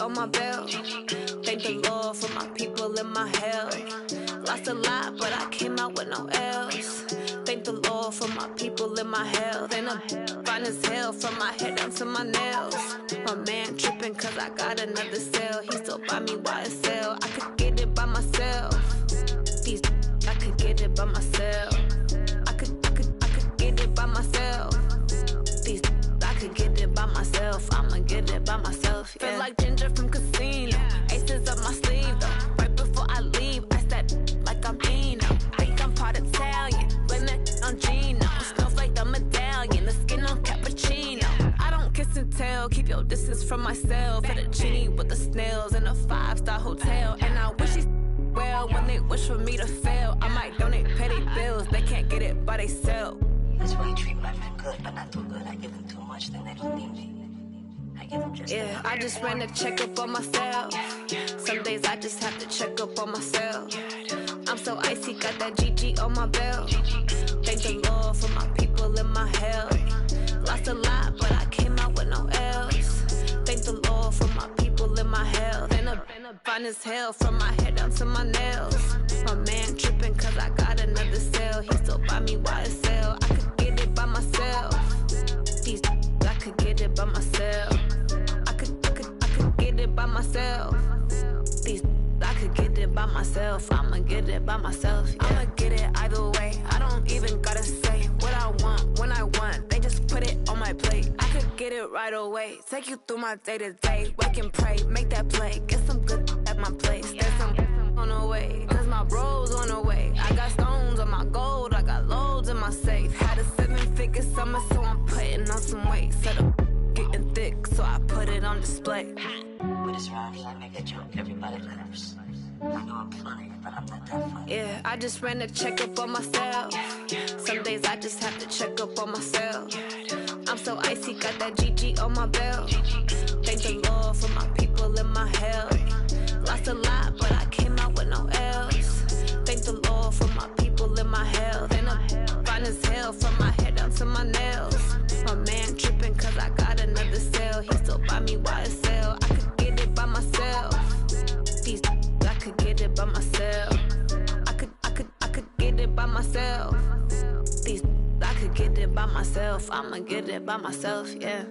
on my belt. Thank the Lord for my people in my health. Lost a lot, but I came out with no L's. Thank the Lord for my people in my health. And I'm fine as hell from my head down to my nails. My man tripping cause I got another cell. He still buy me YSL. I could get it by myself. These I could get it by myself. I could get it by myself. These I could get it by myself. I'ma get it by myself. Yeah. Feel like Ginger from Casino. Aces up my sleeve though. Right before I leave, I step like I'm Dino. Think I'm part Italian. Blame that on Gino. Smells like the medallion. The skin on cappuccino. I don't kiss and tell. Keep your distance from myself. Fettuccine with the snails in a 5-star hotel. And I wish he well when they wish for me to fail. I might donate petty bills. They can't get it by they sell. That's why you treat my friend good, but not too good. I give them too much, then they don't need me. I give them just yeah, I just ran a checkup on myself. Some days I just have to check up on myself. I'm so icy, got that GG on my belt. Thank the Lord for my people in my health. Lost a lot, but I came out with no L's. Thank the Lord for my people in my health. And I'm fine as hell from my head down to my nails. My man tripping cause I got another cell. He still buy me YSL. I could get it by myself. These I could get it by myself. I could get it by myself. These I could get it by myself. I'ma get it by myself. Yeah. I'ma get it either way. I don't even gotta say what I want when I want. They just put it on my plate. I could get it right away. Take you through my day to day. Wake and pray, make that play. Get some good at my place. There's some on the way, cause my bros on the way. I got stones on my gold. I got loads in my safe. Had a 7-figure summer, so I'm putting on some weight. Set up getting thick, so I put it on display. With this rhyme, I make a joke, everybody laughs. I know I'm funny, but I'm not that funny. Yeah, I just ran a checkup on myself. Some days I just have to check up on myself. I'm so icy, got that GG on my belt. Thank the Lord for my people in my health. Lost a lot, but I came out with no L's. Thank the Lord for my people in my health. And I'm fine as hell from my head down to my nails. My man tripping cause I got another cell. He still buy me YSL. I could get it by myself. These I could get it by myself. I could get it by myself. These I could get it by myself. I'ma get it by myself, yeah.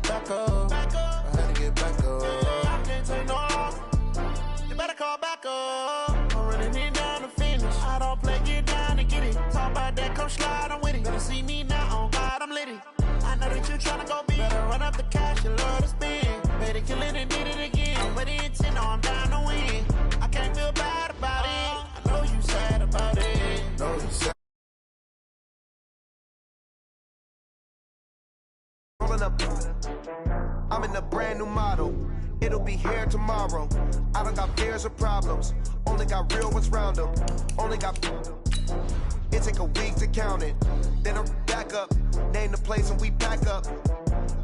Back up. I had to get back up. I can't take no loss. You better call back up. I'm running it down to finish. I don't play, get down and get it. Talk about that, come slide, I'm with it. Better see me now, on God, I'm lit it. I know that you tryna go big. Better run up the cash and love to spend. Better kill it and did it again. With the intent, no, I'm down to win. I can't feel bad about it. I know you sad about it. Know you sad. Rolling up, I'm in a brand new model. It'll be here tomorrow. I don't got fears or problems. Only got real ones round them. Only got. It take a week to count it. Then I'm back up. Name the place and we pack up.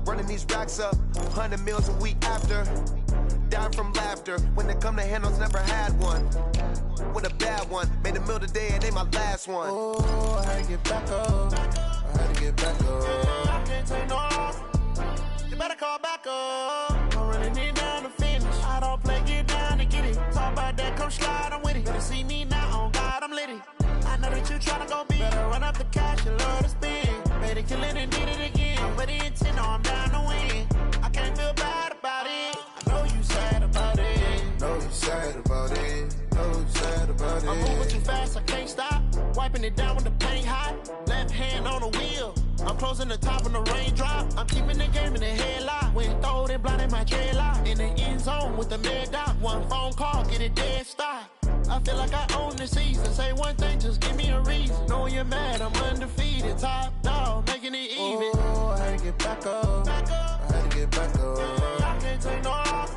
Running these racks up. 100 meals a week after. Die from laughter. When they come to handles, never had one. With a bad one. Made a meal today and they my last one. Oh, I had to get back up. I had to get back up. I can't take no loss. You better call back up. I'm running it down to finish. I don't play, get down and get it. Talk about that, come slide, I'm with it. Better see me now, on God, I'm lit it. I know that you tryna go big. Better run up the cash and love to spend. Better kill it and did it again. I'm with the intent, no, I'm down to win. I can't feel bad about it. I know you sad about it. Know you sad about it. Know you sad about it. I'm moving too fast, I can't stop. Wiping it down when the paint hot. Left hand on the wheel. I'm closing the top when the raindrop. I'm keeping the game in the headlock. When throwed and blinded my dreadlock. In the end zone with the mad dot. One phone call, get it dead stop. I feel like I own the season. Say one thing, just give me a reason. Knowing you're mad, I'm undefeated. Top dog, making it even. Oh, I had to get back up. back up. I can't take no more.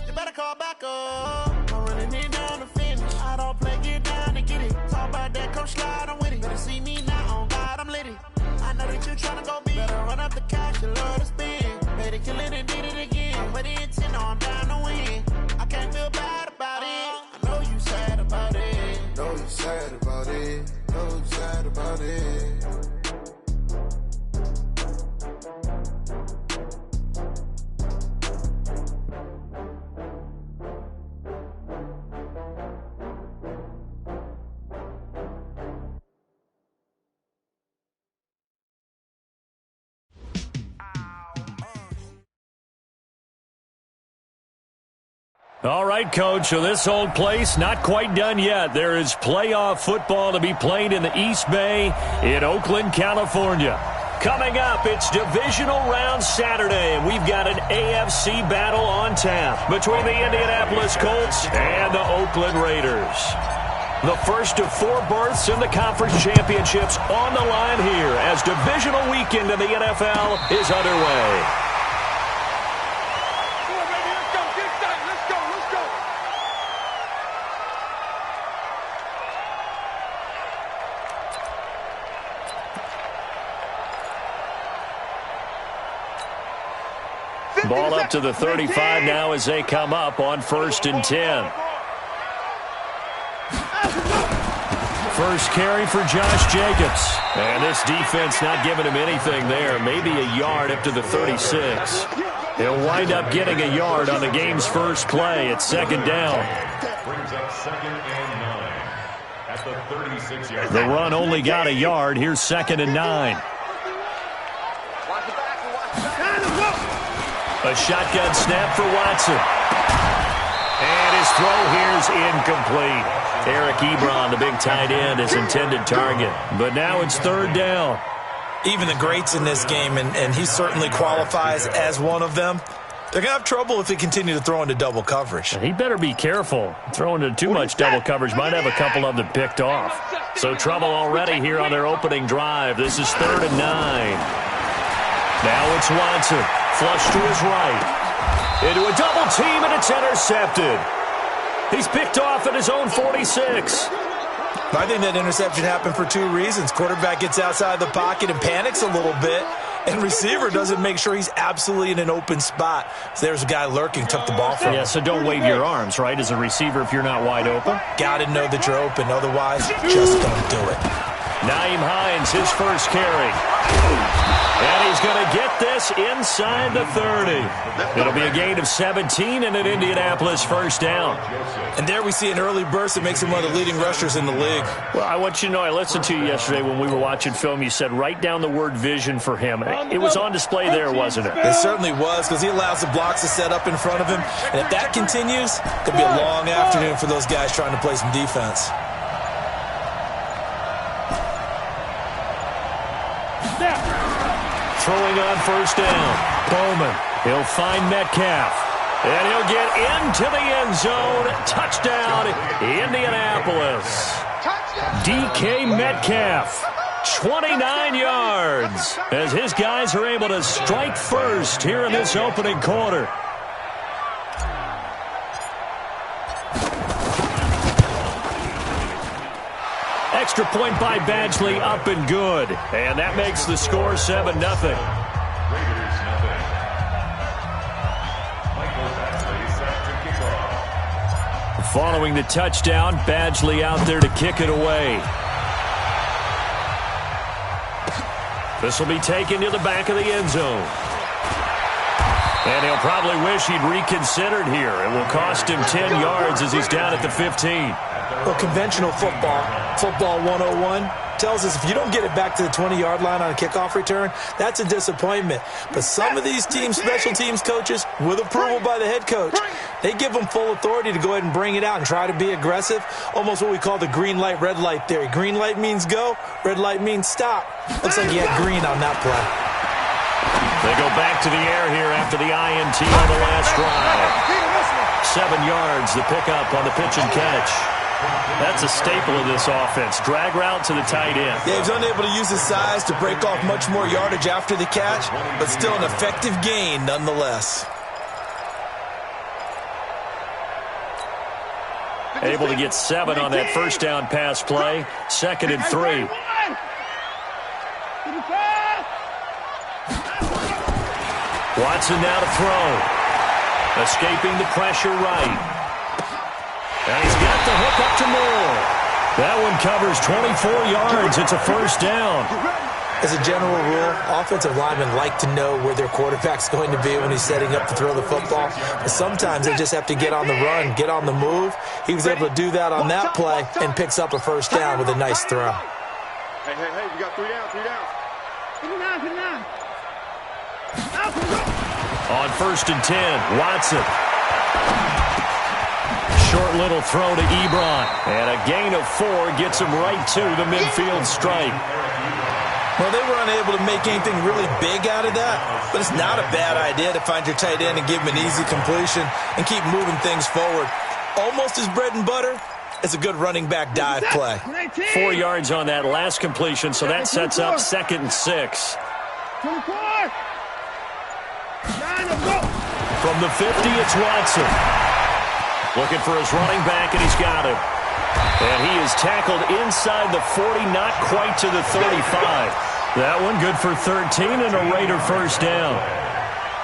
You better call back up. I really need down to finish. I don't play, get down and get it. Talk about that, come slide, I'm with it. Better see me now, on God, I'm litty. I know that you tryna go big. Better run up the cash, you love to spend. Made it, kill it, and did it again. But the intent, no, I'm down to win. I can't feel bad about it. I know you sad about it. Know you sad about it. Know you sad about it. All right, Coach, so this old place not quite done yet. There is playoff football to be played in the East Bay in Oakland, California. Coming up, it's divisional round Saturday, and we've got an AFC battle on tap between the Indianapolis Colts and the Oakland Raiders. The first of 4 berths in the conference championships on the line here as divisional weekend in the NFL is underway. Ball up to the 35 now as they come up on 1st and 10. First carry for Josh Jacobs. And this defense not giving him anything there. Maybe a yard up to the 36. He'll wind up getting a yard on the game's first play at 2nd down. Brings up 2nd and 9 at the 36-yard line. The run only got a yard. Here's 2nd and 9. A shotgun snap for Watson. And his throw here's incomplete. Eric Ebron, the big tight end, his intended target. But now it's 3rd down. Even the greats in this game, and he certainly qualifies as one of them, they're going to have trouble if they continue to throw into double coverage. He better be careful. Throwing into too much double coverage might have a couple of them picked off. So trouble already here on their opening drive. This is 3rd and 9. Now it's Watson. Flush to his right. Into a double team, and it's intercepted. He's picked off at his own 46. I think that interception happened for 2 reasons. Quarterback gets outside the pocket and panics a little bit, and receiver doesn't make sure he's absolutely in an open spot. So there's a guy lurking, took the ball from him. Yeah, so don't wave your arms, right, as a receiver if you're not wide open. Got to know that you're open. Otherwise, just don't do it. Nyheim Hines, his first carry. And he's going to get this inside the 30. It'll be a gain of 17 and an Indianapolis first down. And there we see an early burst that makes him one of the leading rushers in the league. Well, I want you to know, I listened to you yesterday when we were watching film. You said write down the word vision for him. It was on display there, wasn't it? It certainly was, because he allows the blocks to set up in front of him. And if that continues, it could be a long afternoon for those guys trying to play some defense. Throwing on 1st down. Bowman. He'll find Metcalf. And he'll get into the end zone. Touchdown, Indianapolis. DK Metcalf. 29 yards. As his guys are able to strike first here in this opening quarter. Extra point by Badgley, up and good. And that makes the score 7-0. Following the touchdown, Badgley out there to kick it away. This will be taken to the back of the end zone. And he'll probably wish he'd reconsidered here. It will cost him 10 yards as he's down at the 15. Well, conventional football 101, tells us if you don't get it back to the 20-yard line on a kickoff return, that's a disappointment. But some of these teams, special teams coaches, with approval by the head coach, they give them full authority to go ahead and bring it out and try to be aggressive, almost what we call the green light, red light theory. Green light means go, red light means stop. Looks like he had green on that play. They go back to the air here after the INT on the last drive. 7 yards, the pickup on the pitch and catch. That's a staple of this offense. Drag route to the tight end. Yeah, he's unable to use his size to break off much more yardage after the catch, but still an effective gain nonetheless. Able to get 7 on that first down pass play. 2nd and 3. Watson now to throw. Escaping the pressure right. And he's got the hook up to Moore. That one covers 24 yards. It's a first down. As a general rule, offensive linemen like to know where their quarterback's going to be when he's setting up to throw the football. But sometimes they just have to get on the run, get on the move. He was able to do that on that play and picks up a first down with a nice throw. Hey, we got 3 downs, 3 downs. On 1st and 10, Watson. Short little throw to Ebron. And a gain of 4 gets him right to the midfield stripe. Well, they were unable to make anything really big out of that, but it's not a bad idea to find your tight end and give him an easy completion and keep moving things forward. Almost as bread and butter as a good running back dive play. 4 yards on that last completion, so that sets up 2nd and 6. From the 50, it's Watson. Looking for his running back, and he's got him. And he is tackled inside the 40, not quite to the 35. That one good for 13 and a Raider first down.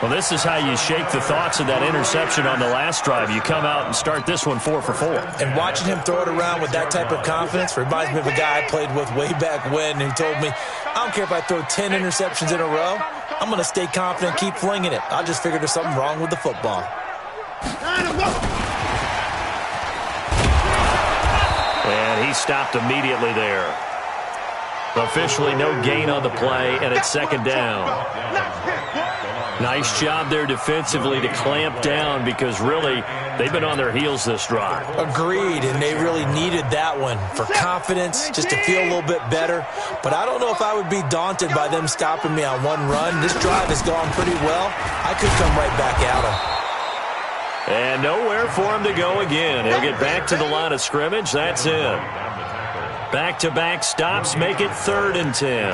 Well, this is how you shake the thoughts of that interception on the last drive. You come out and start this one 4 for 4. And watching him throw it around with that type of confidence reminds me of a guy I played with way back when who told me, I don't care if I throw 10 interceptions in a row, I'm going to stay confident and keep flinging it. I just figured there's something wrong with the football. And he stopped immediately there. Officially no gain on the play, and it's 2nd down. Nice job there defensively to clamp down because really they've been on their heels this drive. Agreed, and they really needed that one for confidence, just to feel a little bit better. But I don't know if I would be daunted by them stopping me on one run. This drive has gone pretty well. I could come right back at them. And nowhere for him to go again. He'll get back to the line of scrimmage. That's it. Back-to-back stops make it 3rd and 10.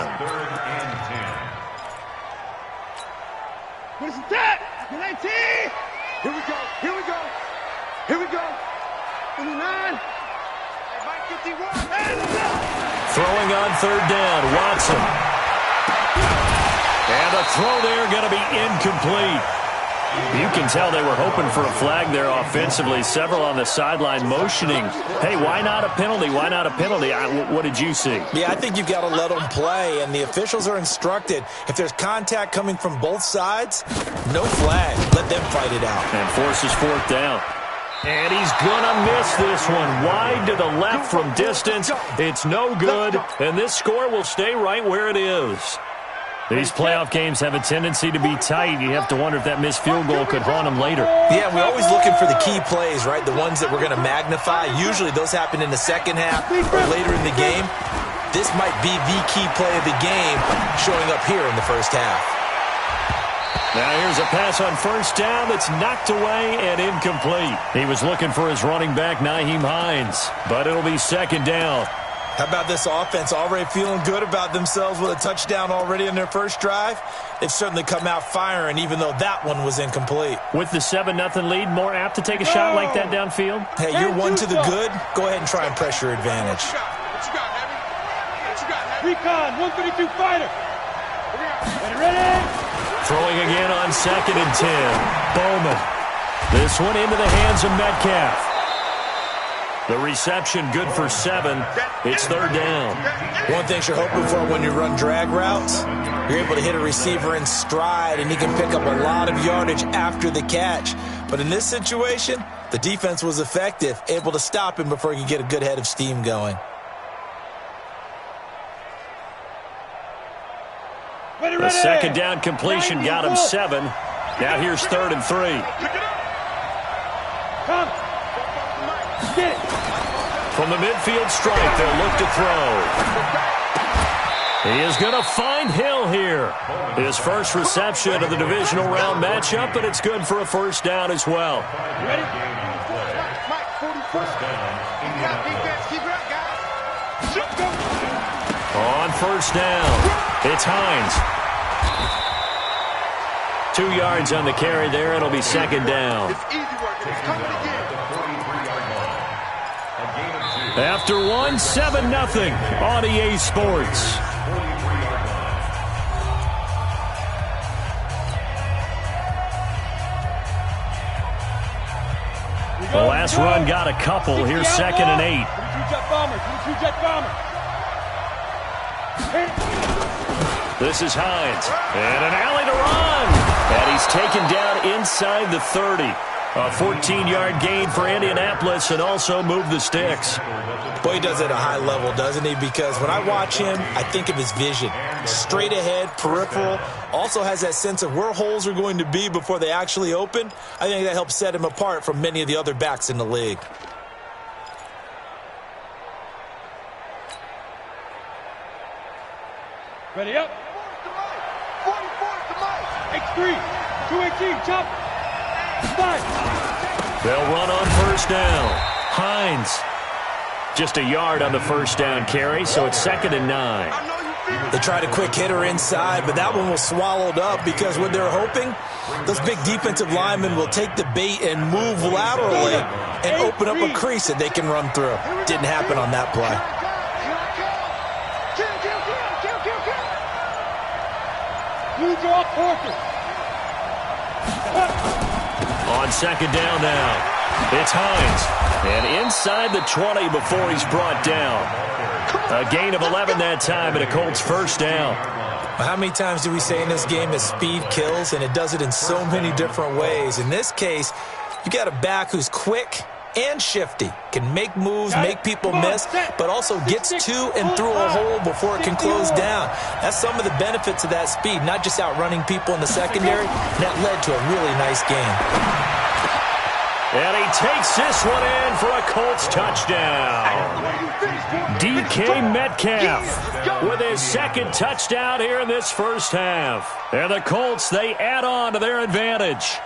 What's that? 19. Here we go. Here we go. Here we go. 29. 51. Throwing on 3rd down, Watson. And the throw there going to be incomplete. You can tell they were hoping for a flag there offensively. Several on the sideline motioning. Hey, why not a penalty? Why not a penalty? What did you see? Yeah, I think you've got to let them play, and the officials are instructed. If there's contact coming from both sides, no flag. Let them fight it out. And forces 4th down. And he's going to miss this one. Wide to the left from distance. It's no good, and this score will stay right where it is. These playoff games have a tendency to be tight. You have to wonder if that missed field goal could haunt them later. Yeah, we're always looking for the key plays, right? The ones that we're going to magnify. Usually those happen in the second half or later in the game. This might be the key play of the game showing up here in the first half. Now here's a pass on 1st down that's knocked away and incomplete. He was looking for his running back, Nyheim Hines, but it'll be 2nd down. How about this offense already feeling good about themselves with a touchdown already in their first drive? They've certainly come out firing, even though that one was incomplete. With the 7-0 lead, more apt to take a shot like that downfield? Hey, you're one to the good. Go ahead and try and press your advantage. What you got, Heavy? What you got, Heavy? Recon, 132 fighter. Ready? Throwing again on 2nd and 10. Bowman. This one into the hands of Metcalf. The reception good for 7. It's 3rd down. One thing you're hoping for when you run drag routes, you're able to hit a receiver in stride, and he can pick up a lot of yardage after the catch. But in this situation, the defense was effective, able to stop him before he could get a good head of steam going. The 2nd down completion got him 7. Now here's 3rd and 3. Come. Get it. From the midfield stripe, they'll look to throw. He is going to find Hill here. His first reception of the divisional round matchup, but it's good for a first down as well. Ready? First down, Indianapolis. Keep it up, guys. On first down, it's Hines. 2 yards on the carry there. It'll be second down. It's easy work. It's coming again. After one, 7-0 on EA Sports. The last run got a couple. Here's 2nd and 8. This is Hines. And an alley to run. And he's taken down inside the 30. A 14-yard gain for Indianapolis and also move the sticks. Boy, he does it at a high level, doesn't he? Because when I watch him, I think of his vision. Straight ahead, peripheral. Also has that sense of where holes are going to be before they actually open. I think that helps set him apart from many of the other backs in the league. Ready up. 44 to Mike. X3. 218. Chop. 5. They'll run on first down. Hines. Just a yard on the first down carry, so it's 2nd and 9. They tried a quick hitter inside, but that one was swallowed up because what they're hoping, those big defensive linemen will take the bait and move laterally and open up a crease that they can run through. Didn't happen on that play. On second down now, it's Hines. And inside the 20 before he's brought down. A gain of 11 that time and a Colts first down. How many times do we say in this game that speed kills, and it does it in so many different ways? In this case, you got a back who's quick and shifty, can make moves, make people miss, but also gets to and through a hole before it can close down. That's some of the benefits of that speed, not just outrunning people in the secondary. That led to a really nice game. And he takes this one in for a Colts touchdown. DK Metcalf with his second touchdown here in this first half. And the Colts, they add on to their advantage.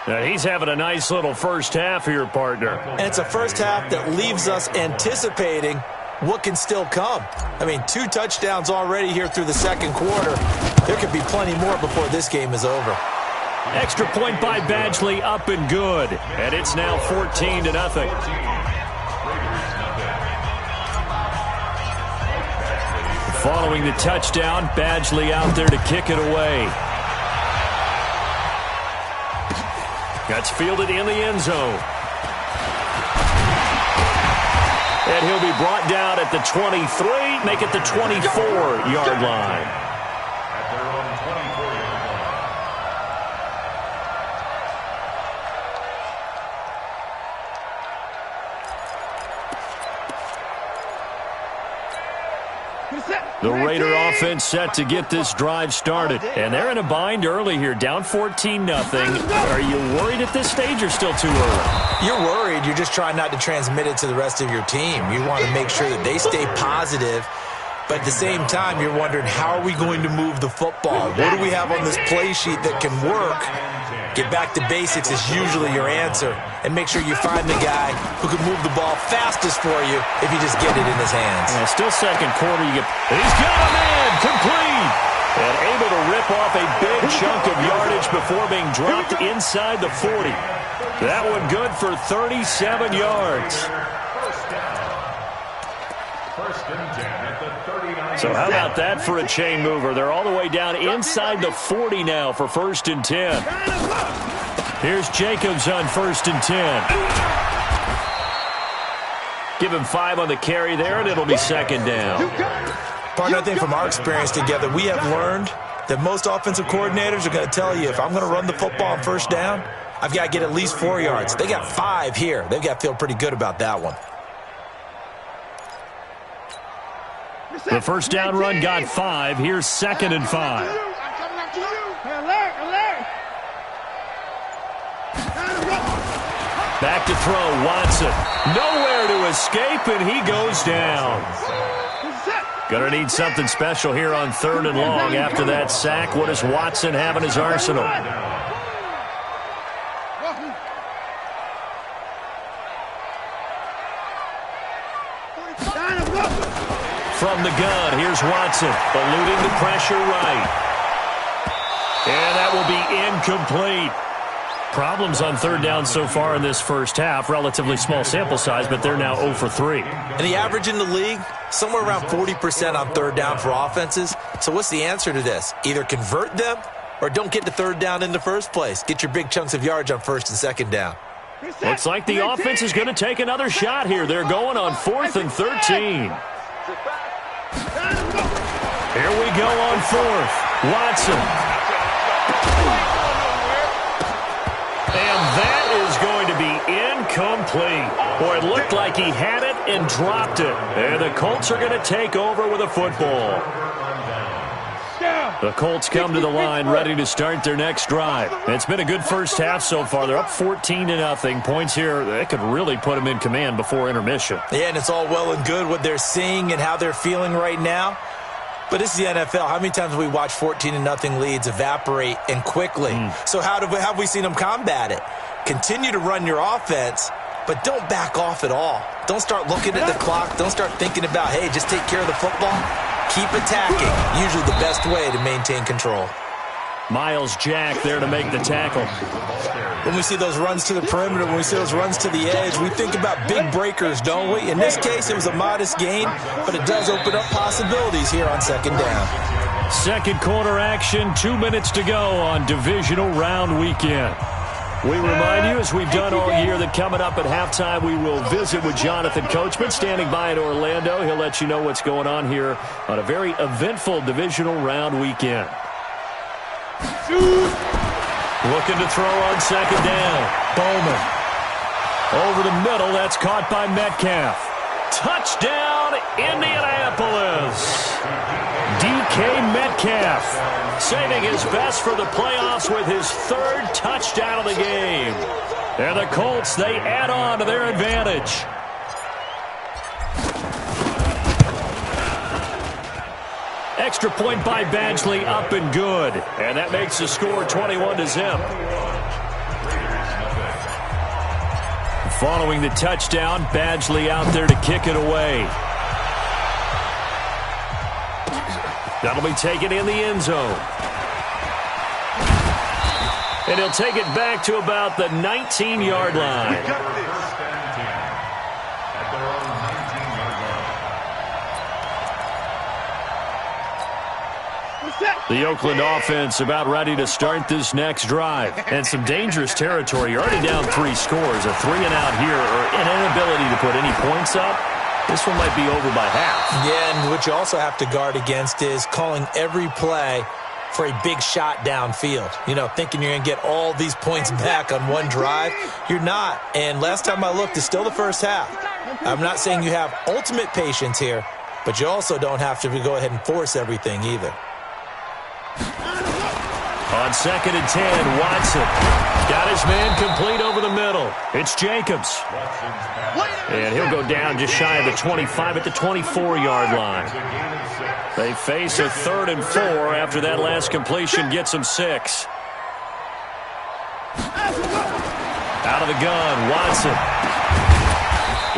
And he's having a nice little first half here, partner. And it's a first half that leaves us anticipating what can still come. I mean, 2 touchdowns already here through the second quarter. There could be plenty more before this game is over. Extra point by Badgley, up and good. And it's now 14-0. Following the touchdown, Badgley out there to kick it away. That's fielded in the end zone. And he'll be brought down at the 23, make it the 24-yard line. At their own 24-yard line. The Raider offense set to get this drive started. And they're in a bind early here, down 14-0. Are you worried at this stage or still too early? You're worried. You're just trying not to transmit it to the rest of your team. You want to make sure that they stay positive. But at the same time, you're wondering, how are we going to move the football? What do we have on this play sheet that can work? Get back to basics is usually your answer. And make sure you find the guy who can move the ball fastest for you if you just get it in his hands. Yeah, still second quarter. He's got a man complete. And able to rip off a big chunk of yardage before being dropped inside the 40. That one good for 37 yards. First and 10 at the 39. So how about that for a chain mover? They're all the way down inside the 40 now for 1st and 10. Here's Jacobs on 1st and 10. Give him 5 on the carry there, and it'll be 2nd down. Partner, I think from our experience together, we have learned that most offensive coordinators are going to tell you, if I'm going to run the football on first down, I've got to get at least 4 yards. They got 5 here. They've got to feel pretty good about that one. The first down run got 5. Here's 2nd and 5. Back to throw, Watson. Nowhere to escape, and he goes down. Gonna need something special here on 3rd and long after that sack. What does Watson have in his arsenal? From the gun, here's Watson, eluding the pressure right. And that will be incomplete. Problems on third down so far in this first half. Relatively small sample size, but they're now 0 for 3. And the average in the league, somewhere around 40% on third down for offenses. So what's the answer to this? Either convert them or don't get to third down in the first place. Get your big chunks of yards on first and second down. Looks like the offense is going to take another shot here. They're going on 4th and 13. Here we go on 4th. Watson. And that is going to be incomplete. Boy, it looked like he had it and dropped it. And the Colts are going to take over with a football. The Colts come to the line ready to start their next drive. It's been a good first half so far. They're up 14-0. Points here, they could really put them in command before intermission. Yeah, and it's all well and good what they're seeing and how they're feeling right now. But this is the NFL. How many times have we watched 14-0 leads evaporate and quickly? So how have we seen them combat it? Continue to run your offense, but don't back off at all. Don't start looking at the clock. Don't start thinking about, hey, just take care of the football. Keep attacking. Usually the best way to maintain control. Miles Jack there to make the tackle. When we see those runs to the perimeter, when we see those runs to the edge, we think about big breakers, don't we? In this case, it was a modest gain, but it does open up possibilities here on second down. Second quarter action, 2 minutes to go on divisional round weekend. We remind you, as we've done all year, that coming up at halftime, we will visit with Jonathan Coachman, standing by in Orlando. He'll let you know what's going on here on a very eventful divisional round weekend. Looking to throw on second down. Bowman. Over the middle, that's caught by Metcalf. Touchdown, Indianapolis. DK Metcalf saving his best for the playoffs with his 3rd touchdown of the game. And the Colts, they add on to their advantage. Extra point by Badgley, up and good. And that makes the score 21-0. Following the touchdown, Badgley out there to kick it away. That'll be taken in the end zone. And he'll take it back to about the 19-yard line. The Oakland offense about ready to start this next drive. And some dangerous territory. You're already down 3 scores. A 3-and-out here, or an inability to put any points up. This one might be over by half. Yeah, and what you also have to guard against is calling every play for a big shot downfield. You know, thinking you're going to get all these points back on one drive. You're not. And last time I looked, it's still the first half. I'm not saying you have ultimate patience here, but you also don't have to go ahead and force everything either. On 2nd and 10, Watson got his man complete over the middle. It's Jacobs. And he'll go down just shy of the 25 at the 24-yard line. They face a 3rd and 4 after that last completion gets them 6. Out of the gun, Watson.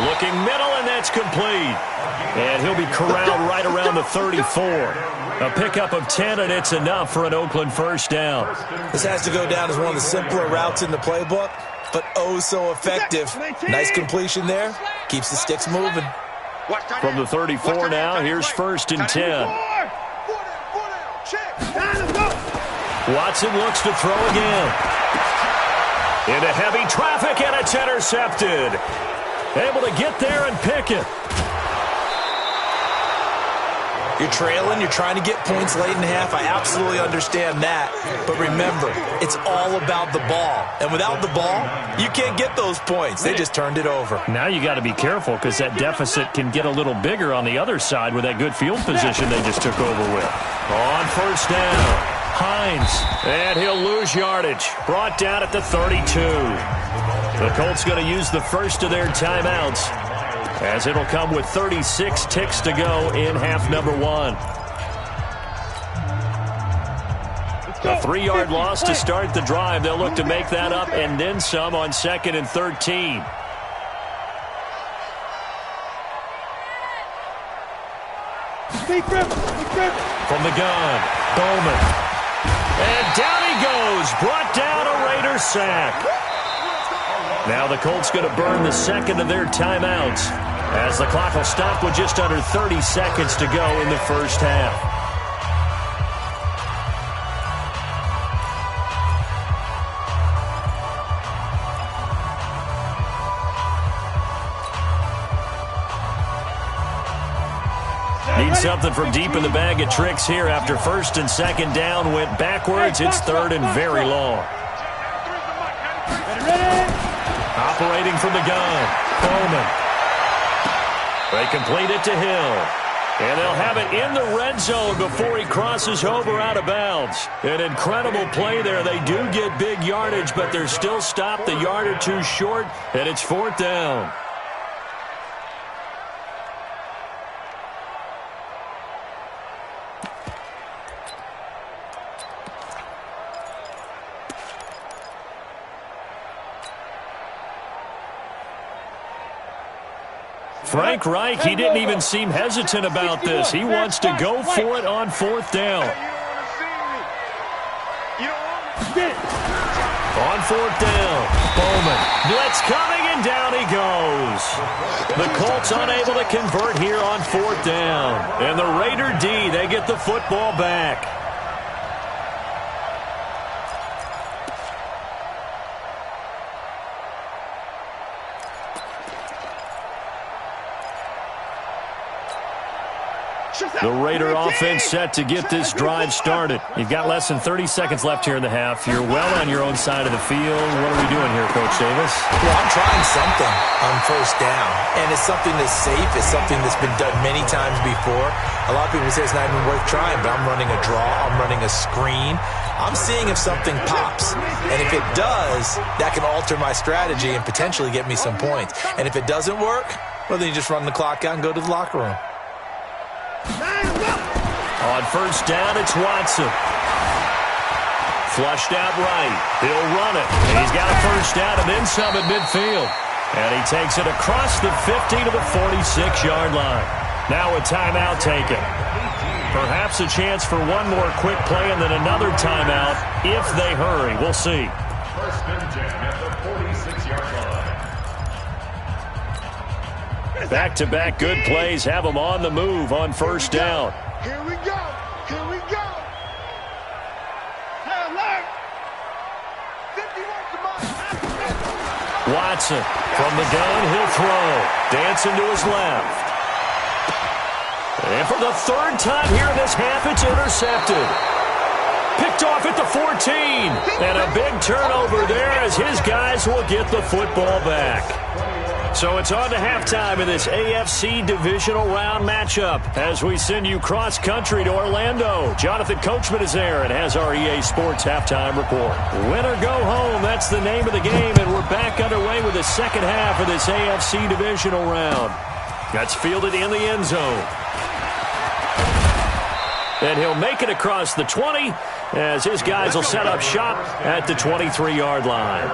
Looking middle, and that's complete. And he'll be corralled right around the 34. A pickup of 10, and it's enough for an Oakland first down. This has to go down as one of the simpler routes in the playbook, but oh so effective. Nice completion there. Keeps the sticks moving. From the 34 now, here's 1st and 10. Watson looks to throw again. Into heavy traffic, and it's intercepted. Able to get there and pick it. You're trailing, you're trying to get points late in the half. I absolutely understand that. But remember, it's all about the ball. And without the ball, you can't get those points. They just turned it over. Now you got to be careful because that deficit can get a little bigger on the other side with that good field position they just took over with. On 1st down, Hines. And he'll lose yardage. Brought down at the 32. The Colts going to use the first of their timeouts, as it'll come with 36 ticks to go in half number 1. A 3-yard loss to start the drive. They'll look to make that up and then some on 2nd and 13. From the gun, Bowman. And down he goes. Brought down a Raider sack. Now the Colts going to burn the second of their timeouts, as the clock will stop with just under 30 seconds to go in the first half. Need something from deep in the bag of tricks here after first and second down went backwards. It's third and very long. Operating from the gun, Bowman. They complete it to Hill. And they'll have it in the red zone before he crosses over out of bounds. An incredible play there. They do get big yardage, but they're still stopped a yard or two short, and it's fourth down. Frank Reich, he didn't even seem hesitant about this. He wants to go for it on fourth down. On fourth down, Bowman. Blitz coming, and down he goes. The Colts unable to convert here on fourth down. And the Raider D, they get the football back. The Raider offense set to get this drive started. You've got less than 30 seconds left here in the half. You're well on your own side of the field. What are we doing here, Coach Davis? Well, I'm trying something on first down, and it's something that's safe. It's something that's been done many times before. A lot of people say it's not even worth trying, but I'm running a draw. I'm running a screen. I'm seeing if something pops, and if it does, that can alter my strategy and potentially get me some points. And if it doesn't work, well, then you just run the clock out and go to the locker room. On first down, it's Watson. Flushed out right. He'll run it. And he's got a first down and then some at midfield. And he takes it across the 50 to the 46-yard line. Now a timeout taken. Perhaps a chance for one more quick play and then another timeout if they hurry. We'll see. First and 10 at the 46-yard line. Back-to-back good plays have them on the move on first down. Here we go. Here we go. Hey, alert. 51 to Watson from the gun. He'll throw. Dancing to his left. And for the third time here in this half, it's intercepted. Picked off at the 14. And a big turnover there as his guys will get the football back. So it's on to halftime in this AFC divisional round matchup as we send you cross-country to Orlando. Jonathan Coachman is there and has our EA Sports halftime report. Win or go home, that's the name of the game, and we're back underway with the second half of this AFC divisional round. That's fielded in the end zone. And he'll make it across the 20 as his guys will set up shop at the 23-yard line.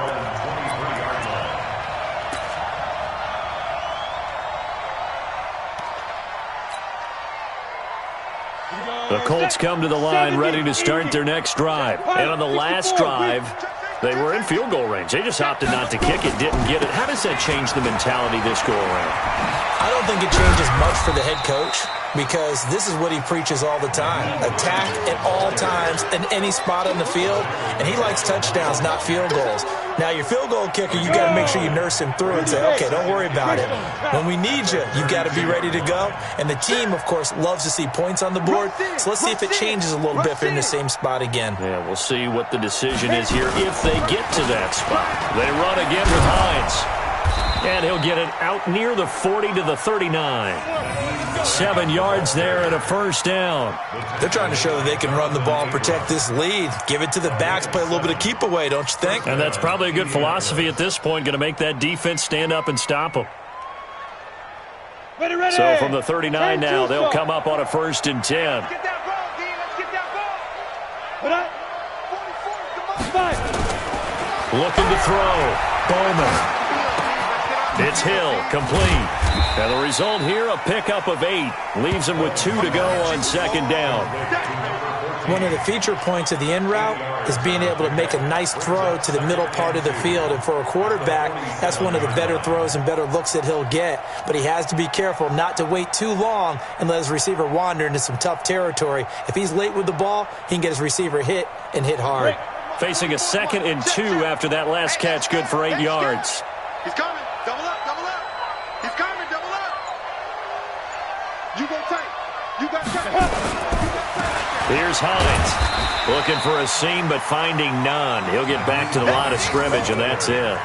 The Colts come to the line ready to start their next drive. And on the last drive, they were in field goal range. They just opted not to kick it, didn't get it. How does that change the mentality this go around? I don't think it changes much for the head coach because this is what he preaches all the time. Attack at all times in any spot on the field, and he likes touchdowns, not field goals. Now, your field goal kicker, you got to make sure you nurse him through and say, okay, don't worry about it. When we need you, you got to be ready to go. And the team, of course, loves to see points on the board. So let's see if it changes a little bit if they're in the same spot again. Yeah, we'll see what the decision is here if they get to that spot. They run again with Hines. And he'll get it out near the 40 to the 39. 7 yards there and a first down. They're trying to show that they can run the ball and protect this lead. Give it to the backs, play a little bit of keep away, don't you think? And that's probably a good philosophy at this point, going to make that defense stand up and stop them. Ready. So from the 39 now, they'll come up on a first and 10. Let's get that ball, D. Let's get that ball. 44, come on. Looking to throw. Bowman. It's Hill, complete. And the result here, a pickup of 8. Leaves him with 2 to go on second down. One of the feature points of the in route is being able to make a nice throw to the middle part of the field. And for a quarterback, that's one of the better throws and better looks that he'll get. But he has to be careful not to wait too long and let his receiver wander into some tough territory. If he's late with the ball, he can get his receiver hit and hit hard. Facing a 2nd and 2 after that last catch, good for 8 yards. He's coming. Double up, double up. He's coming, double up. You go tight. You got tight. Here's Hines. Looking for a seam, but finding none. He'll get back to the line of scrimmage, and that's it.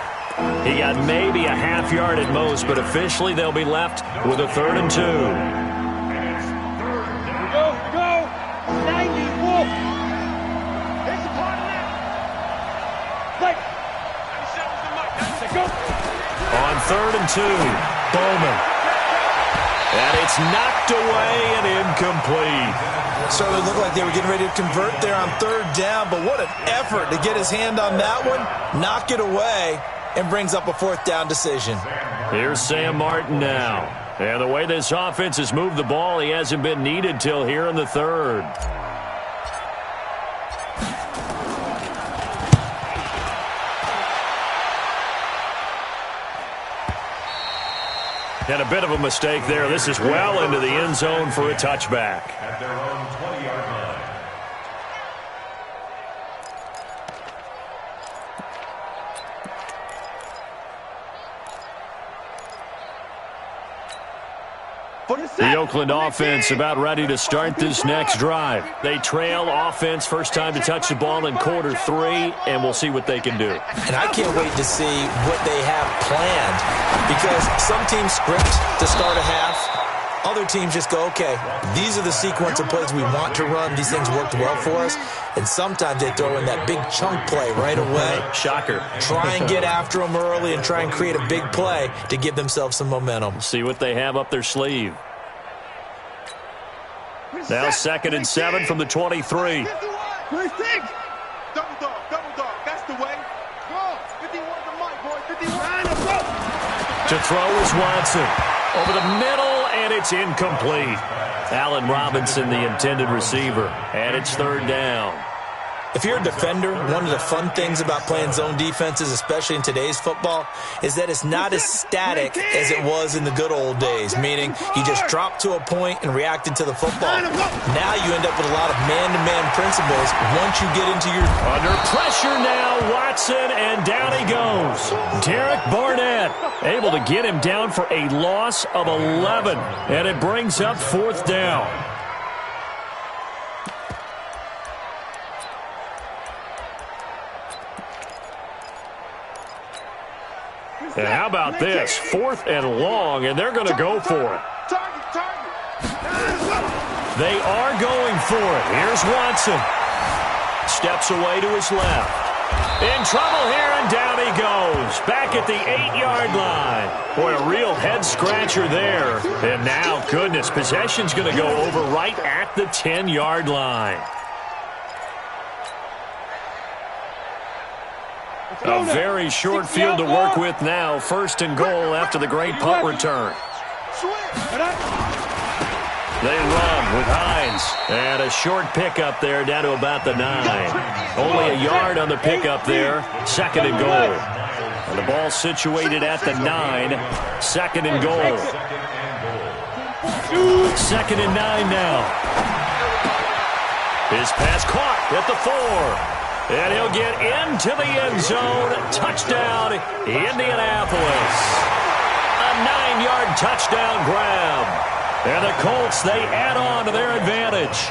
He got maybe a half yard at most, but officially they'll be left with a 3rd and 2. Go. 90, wolf. It's a part of that. Like. Go. On 3rd and 2, Bowman. And it's knocked away and incomplete. Certainly looked like they were getting ready to convert there on 3rd down, but what an effort to get his hand on that one, knock it away, and brings up a 4th down decision. Here's Sam Martin now. And the way this offense has moved the ball, he hasn't been needed till here in the 3rd. And a bit of a mistake there. This is well into the end zone for a touchback. At their own 20-yard line. The Oakland offense about ready to start this next drive. They trail offense first time to touch the ball in quarter 3, and we'll see what they can do. And I can't wait to see what they have planned, because some teams script to start a half. Other teams just go, okay, these are the sequence of plays we want to run. These things worked well for us. And sometimes they throw in that big chunk play right away. Shocker. Try and get after them early and try and create a big play to give themselves some momentum. See what they have up their sleeve. Now 2nd and 7 from the 23. 26. Double dog. That's the way. Go. 51 to Mike, boy. 51. To throw is Watson. Over the middle, and it's incomplete. Allen Robinson, the intended receiver. And it's 3rd down. If you're a defender, one of the fun things about playing zone defenses, especially in today's football, is that it's not as static as it was in the good old days, meaning you just drop to a point and reacted to the football. Now you end up with a lot of man-to-man principles once you get into your... Under pressure now, Watson, and down he goes. Derek Barnett able to get him down for a loss of 11, and it brings up 4th down. And how about this? 4th and long, and they're going to go for it. They are going for it. Here's Watson. Steps away to his left. In trouble here, and down he goes. Back at the 8-yard line. Boy, a real head-scratcher there. And now, goodness, possession's going to go over right at the 10-yard line. A very short field to work with now. 1st and goal after the great punt return. They run with Hines. And a short pickup there down to about the 9. Only a yard on the pickup there. 2nd and goal. And the ball situated at the 9. 2nd and goal. 2nd and 9 now. His pass caught at the 4. And he'll get into the end zone. Touchdown, Indianapolis. A 9-yard touchdown grab. And the Colts, they add on to their advantage.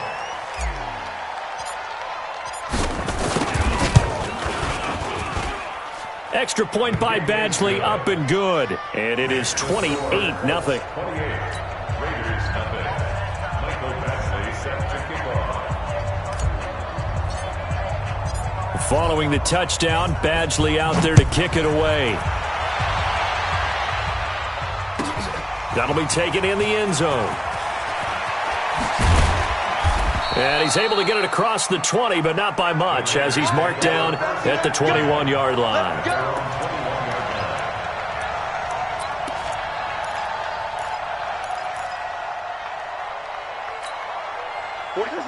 Extra point by Badgley, up and good. And it is 28-0. Following the touchdown, Badgley out there to kick it away. That'll be taken in the end zone. And he's able to get it across the 20, but not by much, as he's marked down at the 21-yard line.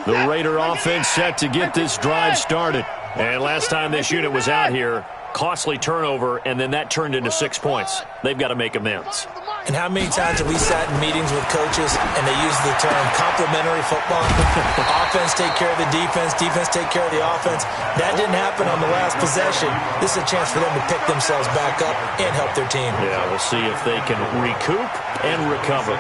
The Raider offense set to get this drive started. And last time this unit was out here, costly turnover, and then that turned into 6 points. They've got to make amends. And how many times have we sat in meetings with coaches and they use the term complementary football? Offense take care of the defense, defense take care of the offense. That didn't happen on the last possession. This is a chance for them to pick themselves back up and help their team. Yeah, we'll see if they can recoup and recover.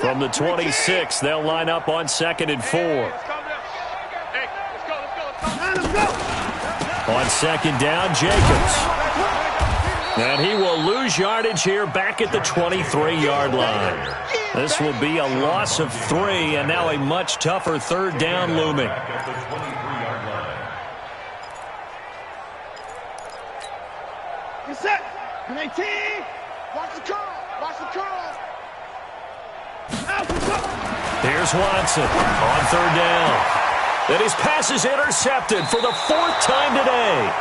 From the 26, they'll line up on 2nd and 4. On 2nd down, Jacobs. And he will lose yardage here back at the 23-yard line. This will be a loss of 3, and now a much tougher 3rd down looming. Get set. 19. Watch the curl. Watch the curl. Here's Watson on 3rd down. And his pass is intercepted for the 4th time today.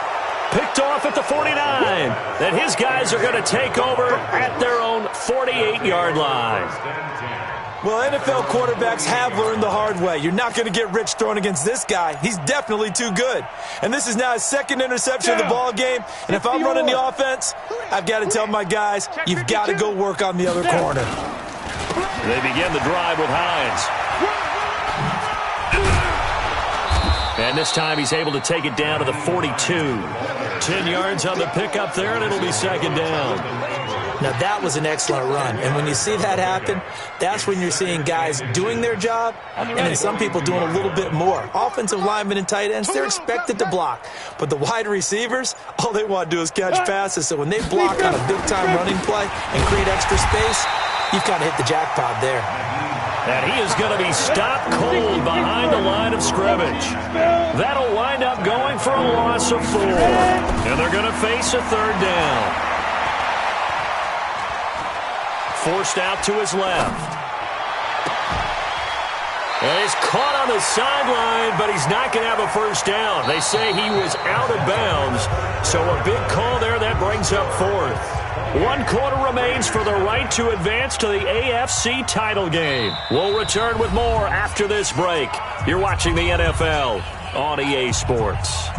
Picked off at the 49. And his guys are going to take over at their own 48-yard line. Well, NFL quarterbacks have learned the hard way. You're not going to get rich throwing against this guy. He's definitely too good. And this is now his 2nd interception of the ball game. And if I'm running the offense, I've got to tell my guys, you've got to go work on the other corner. They begin the drive with Hines. And this time he's able to take it down to the 42. 10 yards on the pickup there, and it'll be 2nd down. Now, that was an excellent run. And when you see that happen, that's when you're seeing guys doing their job and then some people doing a little bit more. Offensive linemen and tight ends, they're expected to block. But the wide receivers, all they want to do is catch passes. So when they block on a big-time running play and create extra space, you've got to hit the jackpot there. And he is going to be stopped cold behind the line of scrimmage. That'll wind up going for a loss of 4. And they're going to face a 3rd down. Forced out to his left. And he's caught on the sideline, but he's not going to have a 1st down. They say he was out of bounds. So a big call there that brings up 4th. 1 quarter remains for the right to advance to the AFC title game. We'll return with more after this break. You're watching the NFL on EA Sports.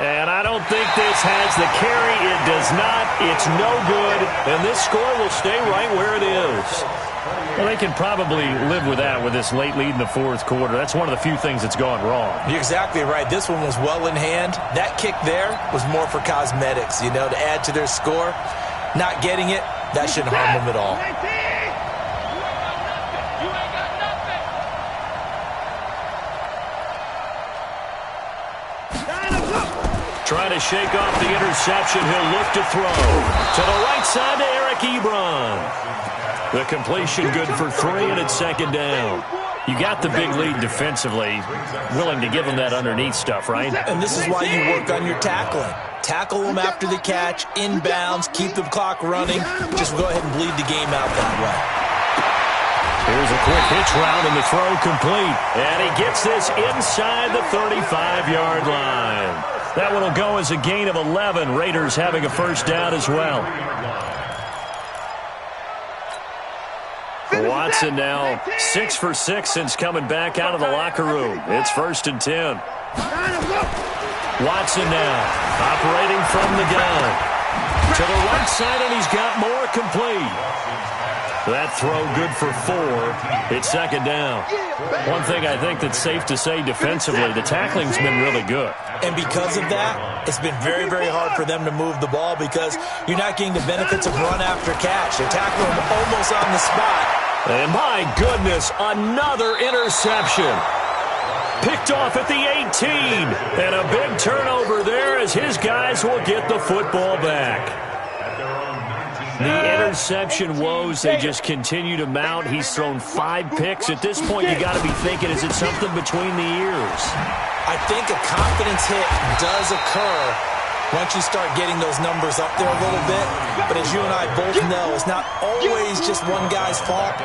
And I don't think this has the carry. It does not. It's no good. And this score will stay right where it is. Well, they can probably live with that with this late lead in the 4th quarter. That's one of the few things that's gone wrong. You're exactly right. This one was well in hand. That kick there was more for cosmetics, to add to their score. Not getting it, that shouldn't harm them at all. Trying to shake off the interception. He'll look to throw. To the right side to Eric Ebron. The completion good for 3, and it's 2nd down. You got the big lead defensively. Willing to give them that underneath stuff, right? And this is why you work on your tackling. Tackle them after the catch, inbounds, keep the clock running. Just go ahead and bleed the game out that way. Here's a quick hitch route, and the throw complete. And he gets this inside the 35-yard line. That one will go as a gain of 11. Raiders having a 1st down as well. Watson now 6 for 6 since coming back out of the locker room. It's 1st and 10. Watson now operating from the gun. To the right side, and he's got more complete. That throw good for 4. It's 2nd down. One thing I think that's safe to say defensively, the tackling's been really good. And because of that, it's been very, very hard for them to move the ball because you're not getting the benefits of run after catch. They're tackling them almost on the spot. And my goodness, another interception. Picked off at the 18. And a big turnover there as his guys will get the football back. The interception woes, they just continue to mount. He's thrown 5 picks. At this point, you got to be thinking, is it something between the ears? I think a confidence hit does occur once you start getting those numbers up there a little bit. But as you and I both know, it's not always just one guy's fault.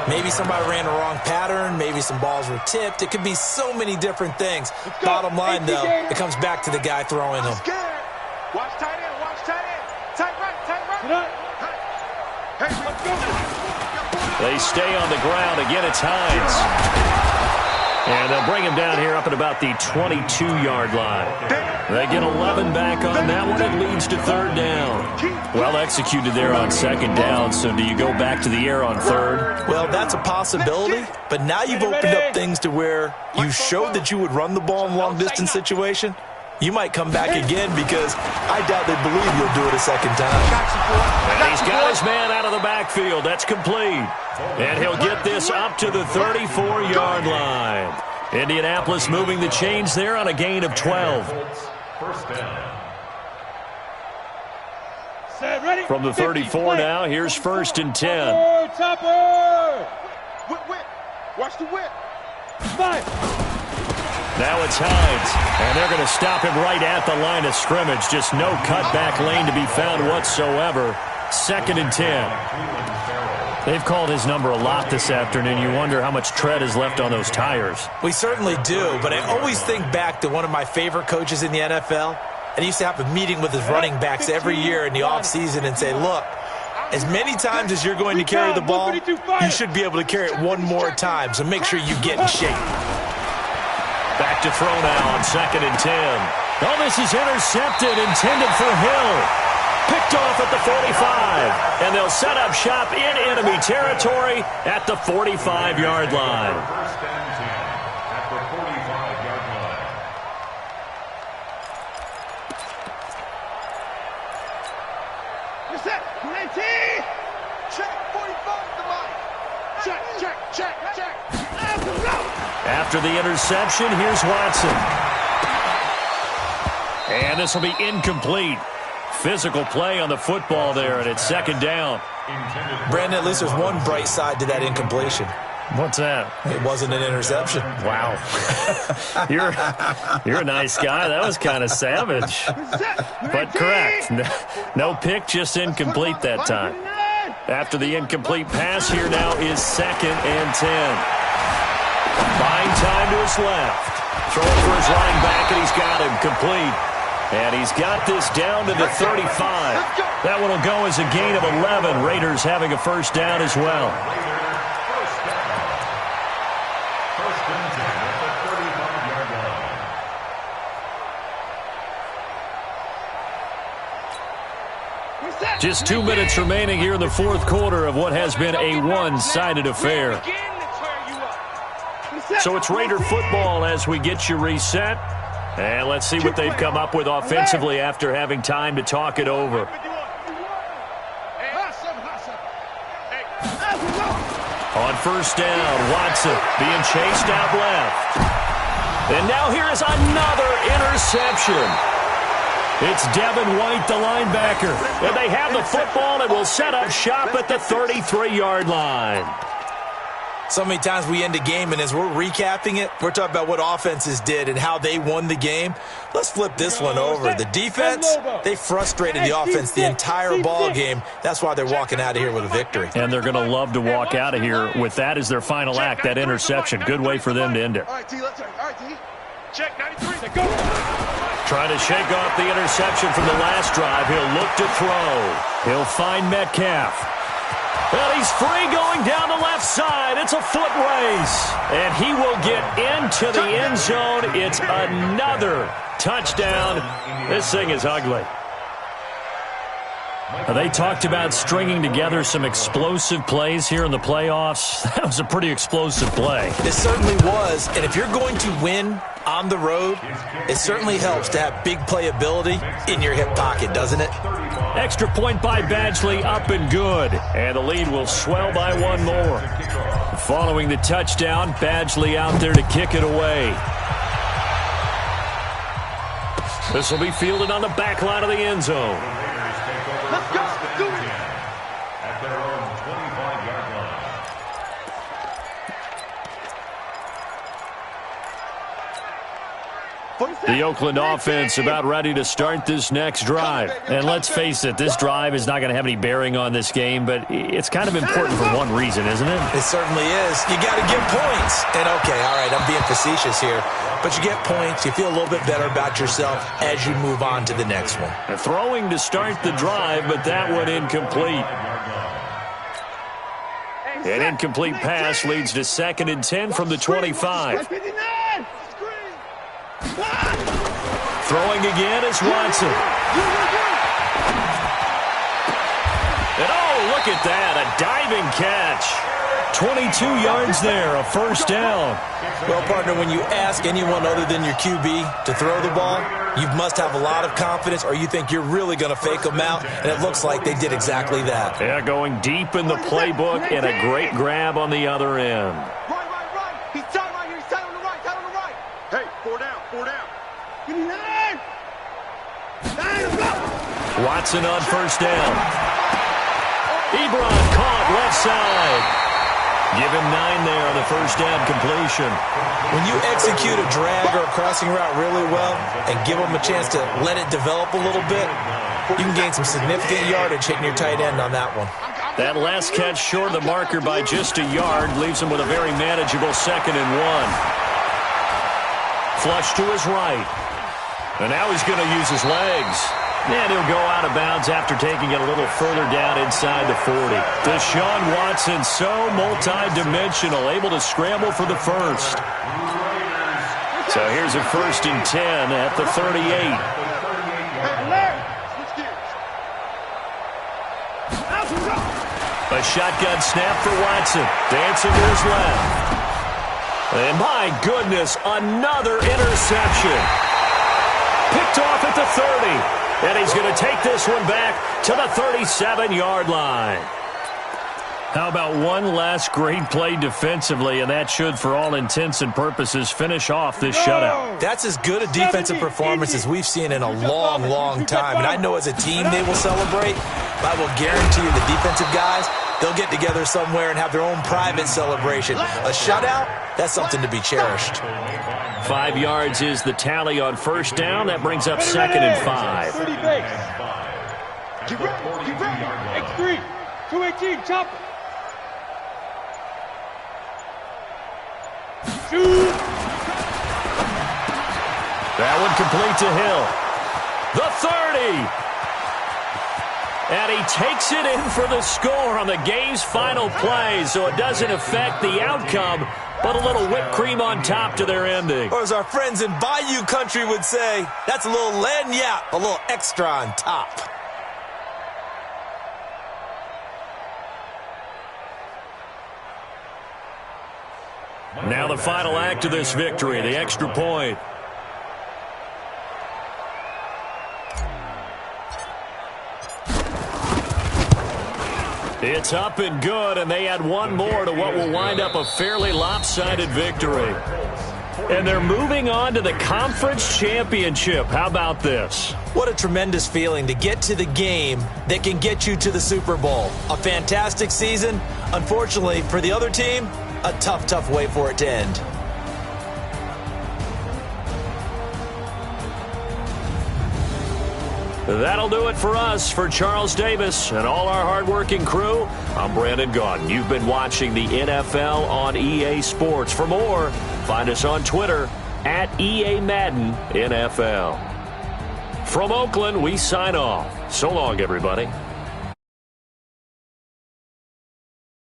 Maybe somebody ran a wrong pattern. Maybe some balls were tipped. It could be so many different things. Bottom line, though, it comes back to the guy throwing them. Watch tight end, watch tight end. Tight right, tight right. Hey, let's go. They stay on the ground. Again, it's Hines. And they'll bring him down here up at about the 22-yard line. They get 11 back on that one. It leads to third down. Well executed there on second down. So do you go back to the air on third? Well, that's a possibility. But now you've opened up things to where you showed that you would run the ball in long-distance situation. You might come back again because I doubt they believe you'll do it a second time. And he's got his man out of the backfield. That's complete. And he'll get this up to the 34-yard line. Indianapolis moving the chains there on a gain of 12. First down. From the 34 now, here's first and 10. Topper! Whip, whip. Watch the whip. Five. Now it's Hines, and they're going to stop him right at the line of scrimmage. Just no cutback lane to be found whatsoever. Second and 10. They've called his number a lot this afternoon. You wonder how much tread is left on those tires. We certainly do, but I always think back to one of my favorite coaches in the NFL. And he used to have a meeting with his running backs every year in the offseason and say, look, as many times as you're going to carry the ball, you should be able to carry it one more time, so make sure you get in shape. Back to throw now on second and 10. Oh, this is intercepted, intended for Hill. Picked off at the 45. And they'll set up shop in enemy territory at the 45-yard line. First and 10 at the 45-yard line. You're set. 19. Check. 45 to line. Check, check, check, check. After the interception, here's Watson. And this will be incomplete. Physical play on the football there, and it's second down. Brandon, at least there's one bright side to that incompletion. What's that? It wasn't an interception. Wow. You're a nice guy. That was kind of savage. But correct. No pick, just incomplete that time. After the incomplete pass, here now is second and 10. Buying time to his left. Throwing for his running back, and he's got him complete. And he's got this down to the 35. That one will go as a gain of 11. Raiders having a first down as well. First and 10 at the 35-yard line. Just 2 minutes remaining here in the fourth quarter of what has been a one-sided affair. So it's Raider football as we get you reset. And let's see what they've come up with offensively after having time to talk it over. On first down, Watson being chased out left. And now here is another interception. It's Devin White, the linebacker. And they have the football and will set up shop at the 33-yard line. So many times we end a game, and as we're recapping it, we're talking about what offenses did and how they won the game. Let's flip this one over. The defense, they frustrated the offense the entire ball game. That's why they're walking out of here with a victory. And they're going to love to walk out of here with that as their final act, that interception. Good way for them to end it. All right, T, let's turn. All right, T. Check 93. Go. Trying to shake off the interception from the last drive. He'll look to throw. He'll find Metcalf. Well, he's free going down the left side. It's a foot race. And he will get into the end zone. It's another touchdown. This thing is ugly. They talked about stringing together some explosive plays here in the playoffs. That was a pretty explosive play. It certainly was. And if you're going to win on the road, it certainly helps to have big playability in your hip pocket, doesn't it? Extra point by Badgley, up and good. And the lead will swell by one more. Following the touchdown, Badgley out there to kick it away. This will be fielded on the back line of the end zone. Let's go. Do it. At their own 25-yard line. The Oakland offense about ready to start this next drive. And let's face it, this drive is not going to have any bearing on this game, but it's kind of important for one reason, isn't it? It certainly is. You got to get points. And, okay, all right, I'm being facetious here, but you get points, you feel a little bit better about yourself as you move on to the next one. Throwing to start the drive, but that one incomplete. An incomplete pass leads to 2nd and 10 from the 25. Throwing again is Watson. And oh, look at that, a diving catch. 22 yards there, a first down. Well, partner, when you ask anyone other than your QB to throw the ball, you must have a lot of confidence or you think you're really going to fake them out, and it looks like they did exactly that. Yeah, going deep in the playbook and a great grab on the other end. Right. He's tied right here. He's tied on the right. Hey, 4 down. Give me 9. 9, go. Watson on first down. Ebron caught left side. Give him 9 there on the first down completion. When you execute a drag or a crossing route really well and give them a chance to let it develop a little bit, you can gain some significant yardage hitting your tight end on that one. That last catch short of the marker by just a yard leaves him with a very manageable 2nd and 1. Flush to his right. And now he's going to use his legs. And he'll go out of bounds after taking it a little further down inside the 40. Deshaun Watson, so multi-dimensional, able to scramble for the first. So here's a 1st and 10 at the 38. A shotgun snap for Watson. Dancing to his left. And my goodness, another interception. Picked off at the 30. And he's going to take this one back to the 37-yard line. How about one last great play defensively, and that should, for all intents and purposes, finish off this shutout. That's as good a defensive performance as we've seen in a long, long time. And I know as a team they will celebrate, but I will guarantee you the defensive guys, they'll get together somewhere and have their own private celebration. A shutout, that's something to be cherished. 5 yards is the tally on first down. That brings up 2nd and 5. Keep ready. X3. 218. Chop it. Shoot. That one complete to Hill. The 30. And he takes it in for the score on the game's final play, so it doesn't affect the outcome, but a little whipped cream on top to their ending. Or as our friends in Bayou Country would say, that's a little lagniappe, a little extra on top. Now the final act of this victory, the extra point. It's up and good, and they add one more to what will wind up a fairly lopsided victory. And they're moving on to the conference championship. How about this? What a tremendous feeling to get to the game that can get you to the Super Bowl. A fantastic season. Unfortunately, for the other team, a tough, tough way for it to end. That'll do it for us. For Charles Davis and all our hardworking crew, I'm Brandon Gaudin. You've been watching the NFL on EA Sports. For more, find us on Twitter at EA Madden NFL. From Oakland, we sign off. So long, everybody.